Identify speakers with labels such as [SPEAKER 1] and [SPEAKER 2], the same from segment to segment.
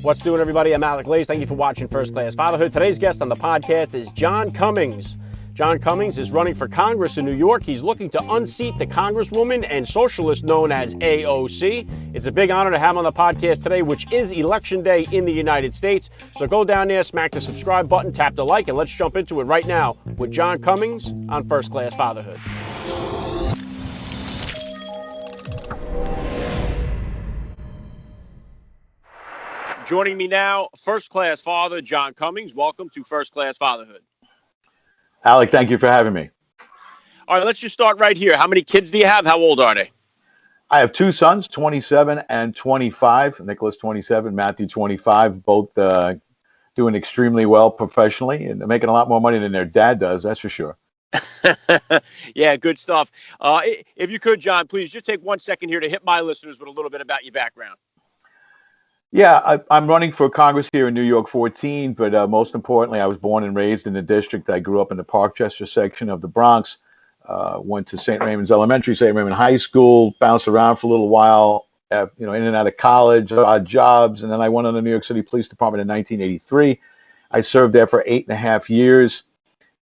[SPEAKER 1] What's doing, everybody? I'm Alec. Thank you for watching First Class Fatherhood. Today's guest on the podcast is John Cummings. John Cummings is running for Congress in New York. He's looking to unseat the Congresswoman and socialist known as AOC. It's a big honor to have him on the podcast today, which is Election Day in the United States. So go down there, smack the subscribe button, tap the like, and let's jump into it right now with John Cummings on First Class Fatherhood. Joining me now, First Class Father John Cummings. Welcome to First Class Fatherhood.
[SPEAKER 2] Alec, thank you for having me.
[SPEAKER 1] All right, let's just start right here. How many kids do you have? How old are they?
[SPEAKER 2] I have two sons, 27 and 25. Nicholas, 27, Matthew, 25, both doing extremely well professionally and making a lot more money than their dad does, that's for sure.
[SPEAKER 1] Yeah, good stuff. If you could, John, please just take 1 second here to hit my listeners with a little bit about your background.
[SPEAKER 2] Yeah, I'm running for Congress here in New York 14, but most importantly, I was born and raised in the district. I grew up in the Parkchester section of the Bronx, went to St. Raymond's Elementary, St. Raymond High School, bounced around for a little while, in and out of college, odd jobs, and then I went on the New York City Police Department in 1983. I served there for 8.5 years,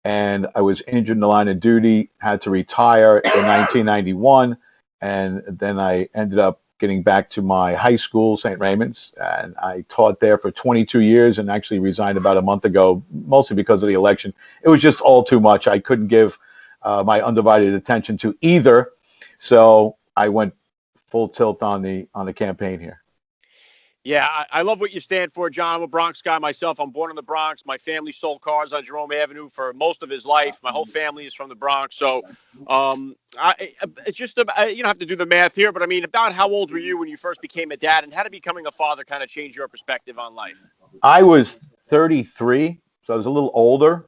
[SPEAKER 2] and I was injured in the line of duty, had to retire in 1991, and then I ended up getting back to my high school, St. Raymond's, and I taught there for 22 years and actually resigned about a month ago, mostly because of the election. It was just all too much. I couldn't give my undivided attention to either, so I went full tilt on the campaign here.
[SPEAKER 1] Yeah, I love what you stand for, John. I'm a Bronx guy myself. I'm born in the Bronx. My family sold cars on Jerome Avenue for most of his life. My whole family is from the Bronx. So it's just, you don't have to do the math here, but I mean, about how old were you when you first became a dad, and how did becoming a father kind of change your perspective on life?
[SPEAKER 2] I was 33, so I was a little older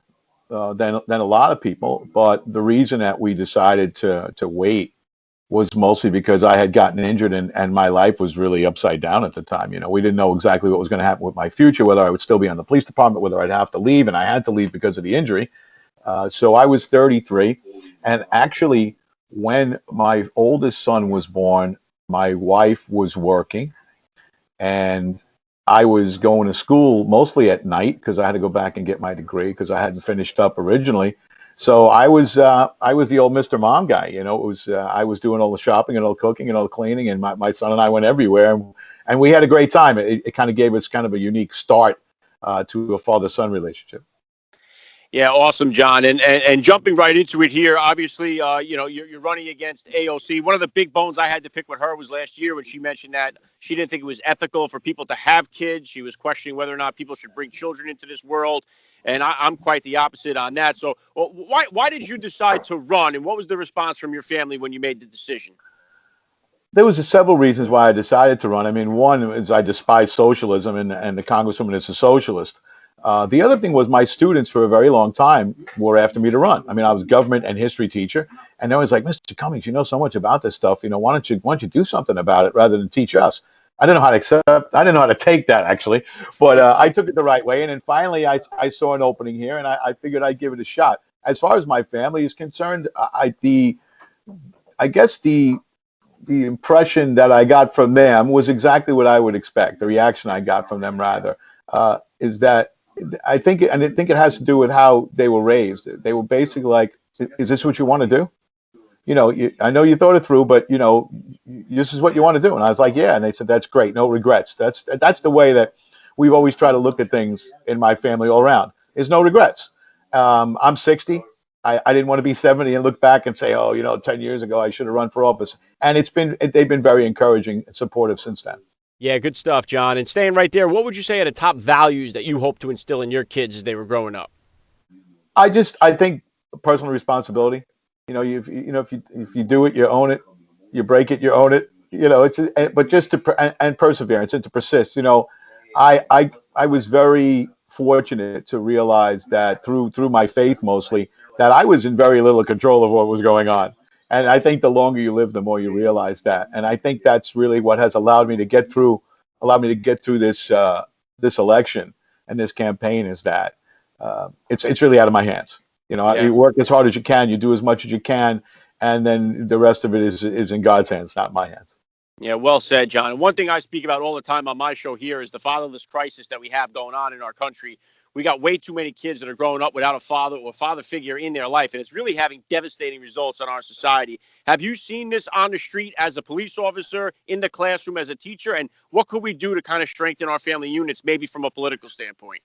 [SPEAKER 2] than a lot of people. But the reason that we decided to wait was mostly because I had gotten injured and my life was really upside down at the time. We didn't know exactly what was going to happen with my future, whether I would still be on the police department, whether I'd have to leave, and I had to leave because of the injury. So I was 33, and actually when my oldest son was born, my wife was working, and I was going to school mostly at night because I had to go back and get my degree because I hadn't finished up originally. So I was the old Mr. Mom guy, It was I was doing all the shopping and all the cooking and all the cleaning, and my son and I went everywhere, and we had a great time. It kind of gave us kind of a unique start to a father-son relationship.
[SPEAKER 1] Yeah, awesome, John. And jumping right into it here, obviously, you're running against AOC. One of the big bones I had to pick with her was last year when she mentioned that she didn't think it was ethical for people to have kids. She was questioning whether or not people should bring children into this world. And I'm quite the opposite on that. So why did you decide to run, and what was the response from your family when you made the decision?
[SPEAKER 2] There was several reasons why I decided to run. I mean, one is I despise socialism, and the Congresswoman is a socialist. The other thing was my students for a very long time were after me to run. I mean, I was a government and history teacher, and they was like, Mr. Cummings, you know so much about this stuff. Why don't you do something about it rather than teach us? I didn't know how to accept. I didn't know how to take that, actually, but I took it the right way. And then finally, I saw an opening here, and I figured I'd give it a shot. As far as my family is concerned, I guess the impression that I got from them was exactly what I would expect. The reaction I got from them, rather, is that I think it has to do with how they were raised. They were basically like, "Is this what you want to do? I know you thought it through, but this is what you want to do." And I was like, "Yeah." And they said, "That's great. No regrets." That's the way that we've always tried to look at things in my family all around. Is no regrets. I'm 60. I didn't want to be 70 and look back and say, "Oh, 10 years ago I should have run for office." And they've been very encouraging and supportive since then.
[SPEAKER 1] Yeah, good stuff, John. And staying right there, what would you say are the top values that you hope to instill in your kids as they were growing up?
[SPEAKER 2] I think personal responsibility. If you do it, you own it. You break it, you own it. But just and perseverance and to persist. I was very fortunate to realize that through my faith mostly that I was in very little control of what was going on. And I think the longer you live, the more you realize that. And I think that's really what has allowed me to get through this election and this campaign, is that it's really out of my hands. You work as hard as you can, you do as much as you can, and then the rest of it is in God's hands, not my hands.
[SPEAKER 1] Yeah, well said, John. And one thing I speak about all the time on my show here is the fatherless crisis that we have going on in our country. We got way too many kids that are growing up without a father or father figure in their life, and it's really having devastating results on our society. Have you seen this on the street as a police officer, in the classroom as a teacher? And what could we do to kind of strengthen our family units, maybe from a political standpoint?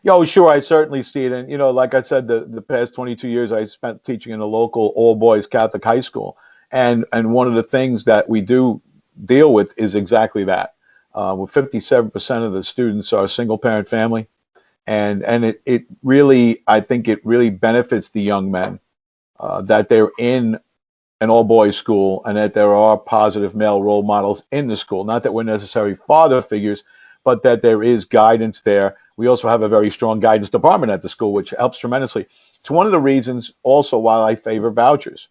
[SPEAKER 2] Yeah, oh, sure, I certainly see it. And, like I said, the past 22 years I spent teaching in a local all-boys Catholic high school. And one of the things that we do deal with is exactly that. With 57% of the students are single-parent family. And it really, I think it really benefits the young men that they're in an all-boys school and that there are positive male role models in the school. Not that we're necessarily father figures, but that there is guidance there. We also have a very strong guidance department at the school, which helps tremendously. It's one of the reasons also why I favor vouchers.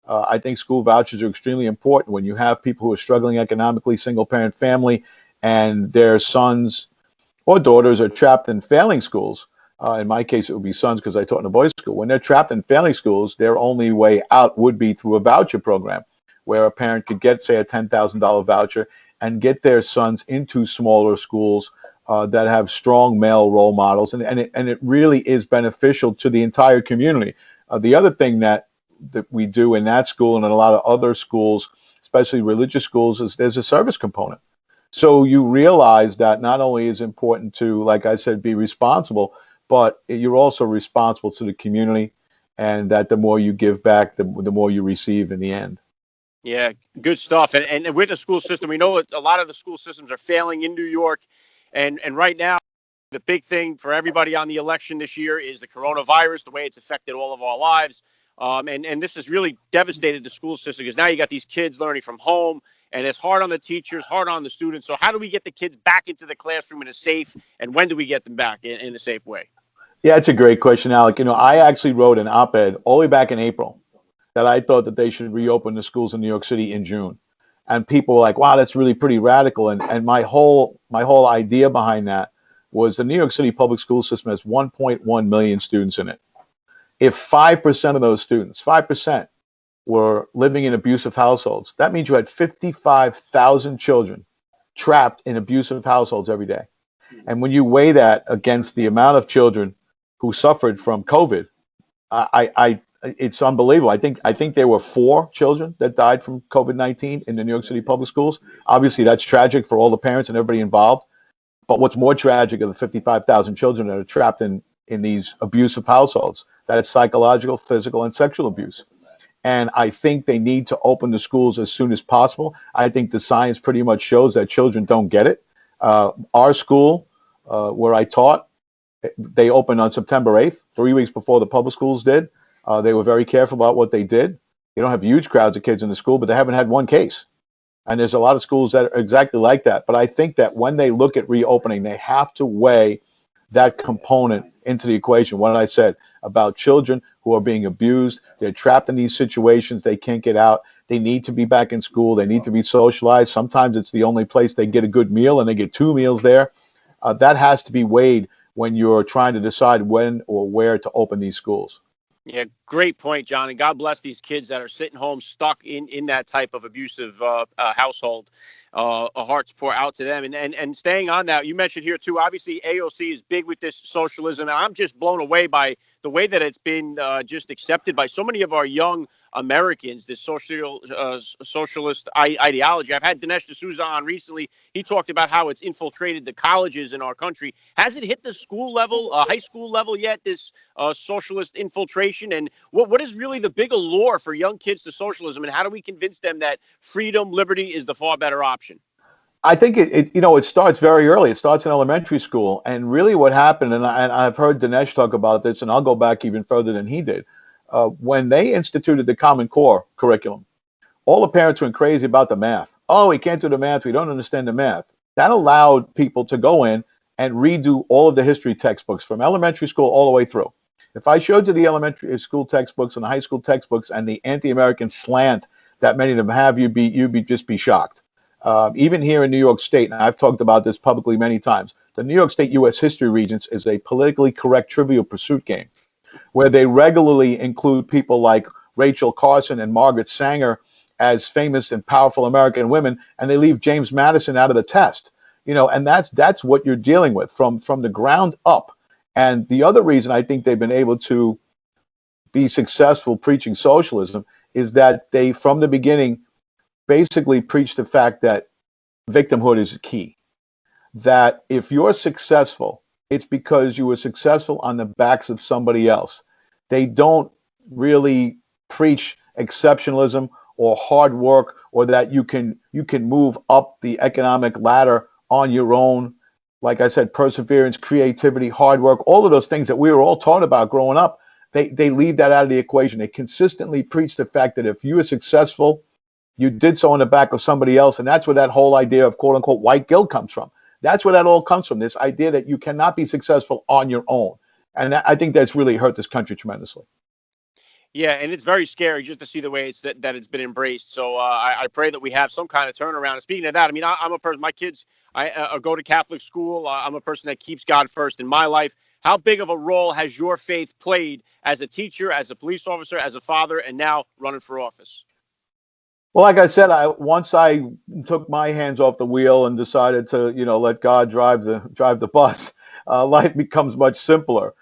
[SPEAKER 2] I think school vouchers are extremely important when you have people who are struggling economically, single-parent family, and their sons or daughters are trapped in failing schools. In my case, it would be sons because I taught in a boys' school. When they're trapped in failing schools, their only way out would be through a voucher program where a parent could get, say, a $10,000 voucher and get their sons into smaller schools that have strong male role models. And it really is beneficial to the entire community. The other thing that we do in that school and in a lot of other schools, especially religious schools, is there's a service component. So you realize that not only is it important to, like I said, be responsible, but you're also responsible to the community, and that the more you give back, the more you receive in the end.
[SPEAKER 1] Yeah, good stuff. And with the school system, we know that a lot of the school systems are failing in New York. And right now, the big thing for everybody on the election this year is the coronavirus, the way it's affected all of our lives. And this has really devastated the school system because now you got these kids learning from home, and it's hard on the teachers, hard on the students. So how do we get the kids back into the classroom in a safe, and when do we get them back in a safe way?
[SPEAKER 2] Yeah, it's a great question, Alec. I actually wrote an op-ed all the way back in April that I thought that they should reopen the schools in New York City in June. And people were like, wow, that's really pretty radical. And my whole idea behind that was the New York City public school system has 1.1 million students in it. If 5% of those students, 5%, were living in abusive households, that means you had 55,000 children trapped in abusive households every day. And when you weigh that against the amount of children who suffered from COVID, it's unbelievable. I think there were 4 children that died from COVID-19 in the New York City public schools. Obviously, that's tragic for all the parents and everybody involved. But what's more tragic are the 55,000 children that are trapped in these abusive households. That is psychological, physical, and sexual abuse. And I think they need to open the schools as soon as possible. I think the science pretty much shows that children don't get it. Our school, where I taught, they opened on September 8th, 3 weeks before the public schools did. They were very careful about what they did. They don't have huge crowds of kids in the school, but they haven't had one case. And there's a lot of schools that are exactly like that. But I think that when they look at reopening, they have to weigh that component into the equation. What I said about children who are being abused, they're trapped in these situations, they can't get out. They need to be back in school. They need to be socialized. Sometimes it's the only place they get a good meal, and they get 2 meals there. That has to be weighed when you're trying to decide when or where to open these schools.
[SPEAKER 1] Yeah, great point, John. And God bless these kids that are sitting home stuck in that type of abusive household. Our hearts pour out to them. And staying on that, you mentioned here too, obviously AOC is big with this socialism. And I'm just blown away by the way that it's been just accepted by so many of our young Americans, this socialist ideology. I've had Dinesh D'Souza on recently. He talked about how it's infiltrated the colleges in our country. Has it hit the school level, high school level yet, this socialist infiltration? And what is really the big allure for young kids to socialism? And how do we convince them that freedom, liberty is the far better option?
[SPEAKER 2] I think it starts very early. It starts in elementary school. And really what happened, and I've heard Dinesh talk about this, and I'll go back even further than he did. When they instituted the Common Core curriculum, all the parents went crazy about the math. Oh, we can't do the math. We don't understand the math. That allowed people to go in and redo all of the history textbooks from elementary school all the way through. If I showed you the elementary school textbooks and the high school textbooks and the anti-American slant that many of them have, you'd just be shocked. Even here in New York State, and I've talked about this publicly many times, the New York State U.S. History Regents is a politically correct Trivial Pursuit game where they regularly include people like Rachel Carson and Margaret Sanger as famous and powerful American women, and they leave James Madison out of the test. And that's what you're dealing with from the ground up. And the other reason I think they've been able to be successful preaching socialism is that they, from the beginning, basically preach the fact that victimhood is key. That if you're successful, it's because you were successful on the backs of somebody else. They don't really preach exceptionalism or hard work, or that you can move up the economic ladder on your own. Like I said, perseverance, creativity, hard work, all of those things that we were all taught about growing up, they leave that out of the equation. They consistently preach the fact that if you are successful, you did so on the back of somebody else. And that's where that whole idea of quote unquote white guilt comes from. That's where that all comes from, this idea that you cannot be successful on your own. And I think that's really hurt this country tremendously.
[SPEAKER 1] Yeah, and it's very scary just to see the way that it's been embraced. So I pray that we have some kind of turnaround. And speaking of that, I mean, I'm a person. My kids, I go to Catholic school. I'm a person that keeps God first in my life. How big of a role has your faith played as a teacher, as a police officer, as a father, and now running for office?
[SPEAKER 2] Well, like I said, once I took my hands off the wheel and decided to, let God drive the bus, life becomes much simpler.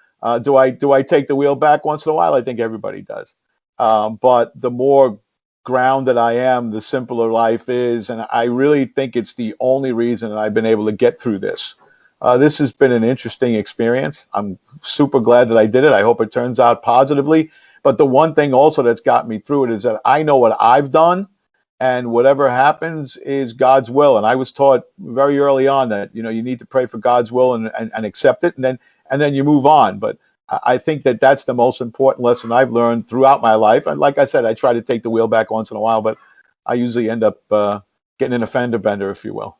[SPEAKER 2] Do I take the wheel back once in a while? I think everybody does. But the more grounded I am, the simpler life is, and I really think it's the only reason that I've been able to get through this. This has been an interesting experience. I'm super glad that I did it. I hope it turns out positively. But the one thing also that's got me through it is that I know what I've done, and whatever happens is God's will. And I was taught very early on that, you need to pray for God's will and accept it, and then you move on. But I think that that's the most important lesson I've learned throughout my life. And like I said, I try to take the wheel back once in a while, but I usually end up getting in a fender bender, if you will.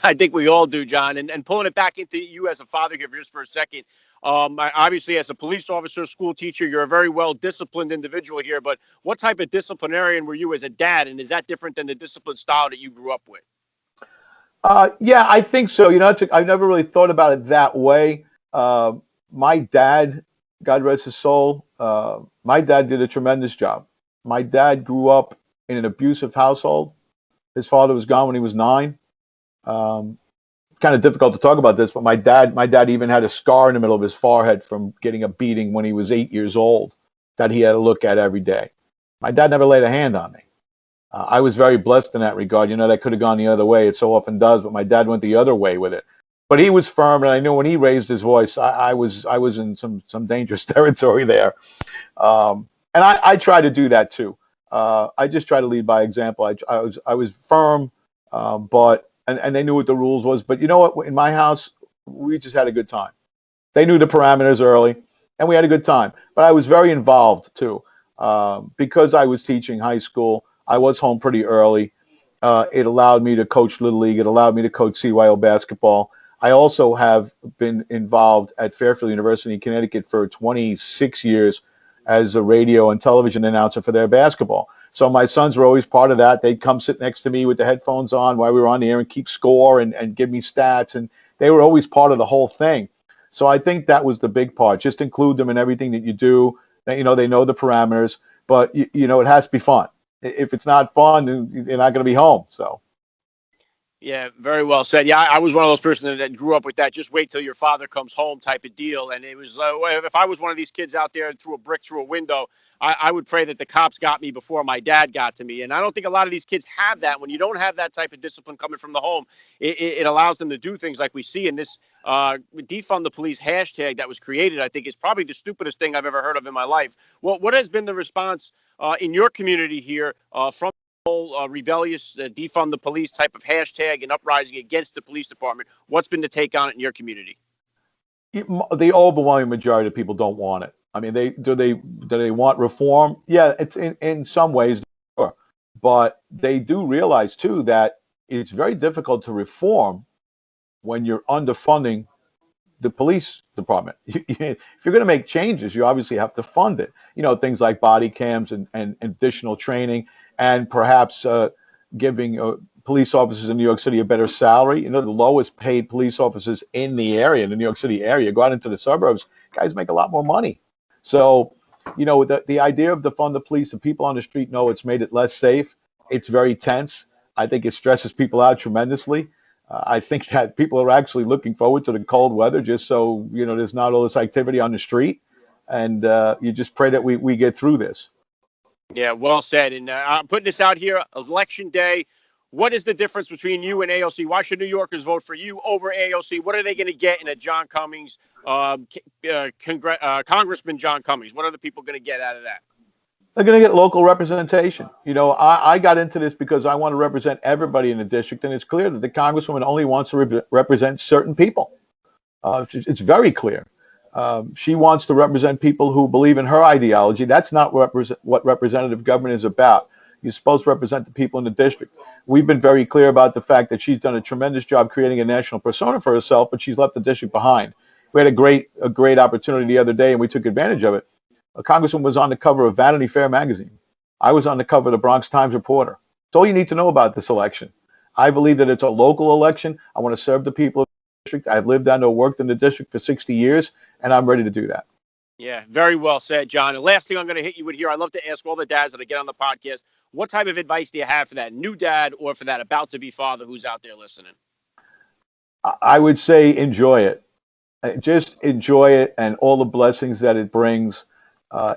[SPEAKER 1] I think we all do, John. And pulling it back into you as a father here just for a second. Obviously, as a police officer, school teacher, you're a very well-disciplined individual here. But what type of disciplinarian were you as a dad? And is that different than the discipline style that you grew up with?
[SPEAKER 2] Yeah, I think so. I've never really thought about it that way. My dad, God rest his soul, my dad did a tremendous job. My dad grew up in an abusive household. His father was gone when he was 9. Kind of difficult to talk about this, but my dad even had a scar in the middle of his forehead from getting a beating when he was 8 years old that he had to look at every day. My dad never laid a hand on me. I was very blessed in that regard. That could have gone the other way. It so often does, but my dad went the other way with it. But he was firm, and I knew when he raised his voice, I was in some dangerous territory there. And I try to do that too. I just try to lead by example. I was firm, but they knew what the rules was. But you know what? In my house, we just had a good time. They knew the parameters early, and we had a good time. But I was very involved too, because I was teaching high school. I was home pretty early. It allowed me to coach Little League. It allowed me to coach CYO basketball. I also have been involved at Fairfield University in Connecticut for 26 years as a radio and television announcer for their basketball. So my sons were always part of that. They'd come sit next to me with the headphones on while we were on the air and keep score and give me stats. And they were always part of the whole thing. So I think that was the big part. Just include them in everything that you do. They know the parameters, but it has to be fun. If it's not fun, you're not going to be home. So.
[SPEAKER 1] Yeah, very well said. Yeah, I was one of those persons that grew up with that. Just wait till your father comes home type of deal. And it was, if I was one of these kids out there and threw a brick through a window, I would pray that the cops got me before my dad got to me. And I don't think a lot of these kids have that. When you don't have that type of discipline coming from the home, it allows them to do things like we see in this defund the police hashtag that was created. I think is probably the stupidest thing I've ever heard of in my life. What has been the response in your community here from rebellious defund the police type of hashtag and uprising against the police department? What's been the take on it in your community?
[SPEAKER 2] The overwhelming majority of people don't want it. I mean, do they want reform? Yeah, it's in some ways, sure. But they do realize too that it's very difficult to reform when you're underfunding the police department. If you're going to make changes, you obviously have to fund it. Things like body cams and additional training, and perhaps giving police officers in New York City a better salary. The lowest paid police officers in the area, in the New York City area, go out into the suburbs, guys make a lot more money. So, the idea of defund the police, the people on the street know it's made it less safe. It's very tense. I think it stresses people out tremendously. I think that people are actually looking forward to the cold weather just so, there's not all this activity on the street. And you just pray that we get through this.
[SPEAKER 1] Yeah, well said. And I'm putting this out here, Election Day. What is the difference between you and AOC? Why should New Yorkers vote for you over AOC? What are they going to get in a John Cummings, Congressman John Cummings? What are the people going to get out of that?
[SPEAKER 2] They're going to get local representation. I got into this because I want to represent everybody in the district, and it's clear that the Congresswoman only wants to represent certain people. It's very clear. She wants to represent people who believe in her ideology. That's not what representative government is about. You're supposed to represent the people in the district. We've been very clear about the fact that she's done a tremendous job creating a national persona for herself, but she's left the district behind. We had a great opportunity the other day, and we took advantage of it. A congresswoman was on the cover of Vanity Fair magazine. I was on the cover of the Bronx Times Reporter. That's all you need to know about this election. I believe that it's a local election. I want to serve the people of the district. I've lived and worked in the district for 60 years, and I'm ready to do that.
[SPEAKER 1] Yeah, very well said, John. And last thing I'm going to hit you with here, I love to ask all the dads that I get on the podcast, what type of advice do you have for that new dad or for that about-to-be father who's out there listening?
[SPEAKER 2] I would say enjoy it. Just enjoy it and all the blessings that it brings.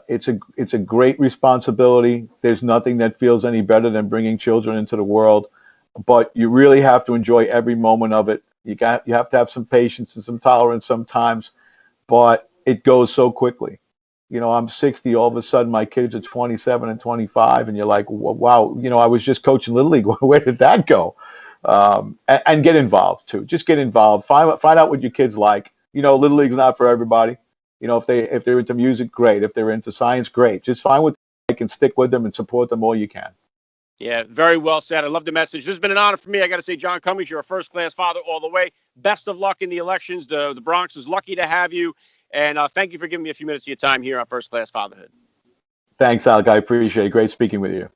[SPEAKER 2] It's a great responsibility. There's nothing that feels any better than bringing children into the world, but you really have to enjoy every moment of it. You have to have some patience and some tolerance sometimes, but it goes so quickly. I'm 60. All of a sudden, my kids are 27 and 25, and you're like, wow. I was just coaching Little League. Where did that go? And get involved too. Just get involved. Find out what your kids like. Little League's not for everybody. If they're into music, great. If they're into science, great. Just find what they can, stick with them and support them all you can.
[SPEAKER 1] Yeah, very well said. I love the message. This has been an honor for me. I got to say, John Cummings, you're a first-class father all the way. Best of luck in the elections. The Bronx is lucky to have you. And thank you for giving me a few minutes of your time here on First Class Fatherhood.
[SPEAKER 2] Thanks, Alec. I appreciate it. Great speaking with you.